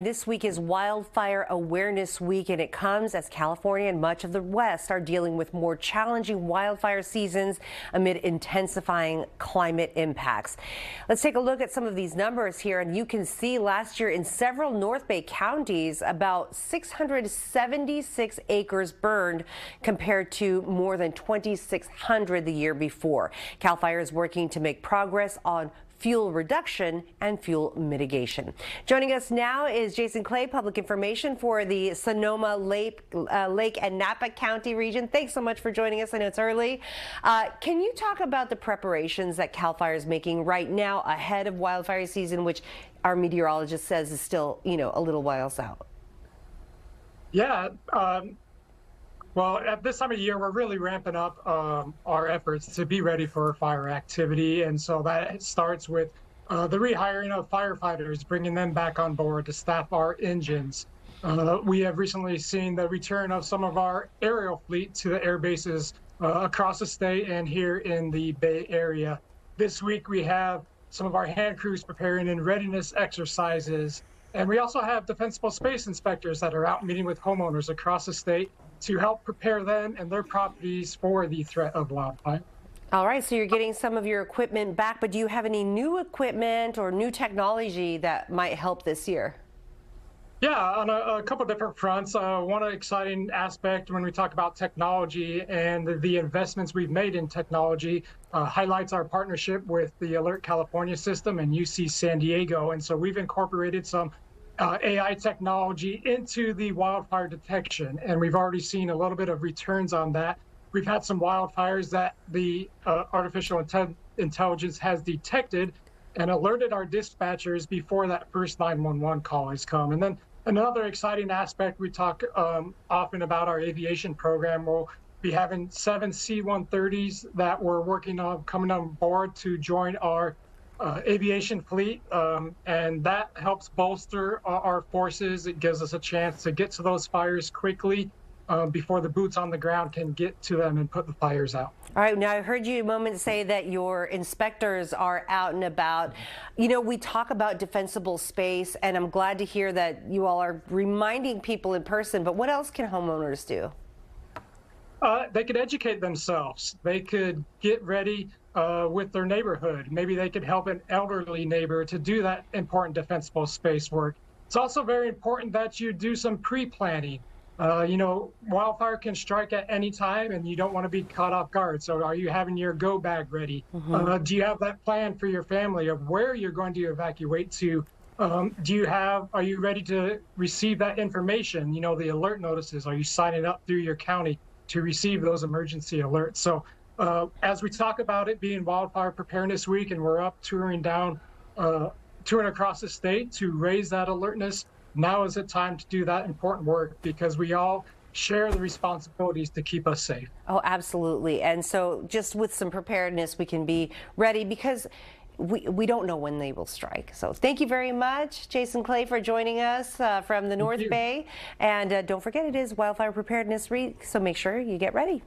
This week is Wildfire Awareness Week, and it comes as California and much of the West are dealing with more challenging wildfire seasons amid intensifying climate impacts. Let's take a look at some of these numbers here, and you can see last year in several North Bay counties, about 676 acres burned compared to more than 2,600 the year before. CalFire is working to make progress on fuel reduction and fuel mitigation. Joining us now is Jason Clay, public information for the Sonoma Lake and Napa County region. Thanks so much for joining us. I know it's early. Can you talk about the preparations that CalFire is making right now ahead of wildfire season, which our meteorologist says is still, a little whiles out? Yeah. Well, at this time of year, we're really ramping up our efforts to be ready for fire activity. And so that starts with the rehiring of firefighters, bringing them back on board to staff our engines. We have recently seen the return of some of our aerial fleet to the air bases across the state and here in the Bay Area. This week, we have some of our hand crews preparing in readiness exercises. And we also have defensible space inspectors that are out meeting with homeowners across the state to help prepare them and their properties for the threat of wildfire. All right, so you're getting some of your equipment back, but do you have any new equipment or new technology that might help this year? Yeah, on a couple different fronts. One exciting aspect when we talk about technology and the investments we've made in technology highlights our partnership with the Alert California system and UC San Diego. And so we've incorporated some AI technology into the wildfire detection, and we've already seen a little bit of returns on that. We've had some wildfires that the artificial intelligence has detected and alerted our dispatchers before that first 911 call has come. And then another exciting aspect, we talk often about our aviation program. We'll be having 7 C-130s that we're working on coming on board to join our aviation fleet, and that helps bolster our forces. It gives us a chance to get to those fires quickly before the boots on the ground can get to them and put the fires out. All right, now I heard you a moment say that your inspectors are out and about. We talk about defensible space, and I'm glad to hear that you all are reminding people in person, but what else can homeowners do? They could educate themselves. They could get ready with their neighborhood. Maybe they could help an elderly neighbor to do that important defensible space work. It's also very important that you do some pre-planning. Wildfire can strike at any time, and you don't want to be caught off guard. So are you having your go bag ready? Do you have that plan for your family of where you're going to evacuate to? Are you ready to receive that information? The alert notices, are you signing up through your county to receive those emergency alerts? So as we talk about it being Wildfire Preparedness Week, and we're up touring across the state to raise that alertness, now is the time to do that important work because we all share the responsibilities to keep us safe. Oh, absolutely. And so just with some preparedness, we can be ready because we don't know when they will strike. So thank you very much, Jason Clay, for joining us from the North Bay. And don't forget, it is Wildfire Preparedness Week, so make sure you get ready.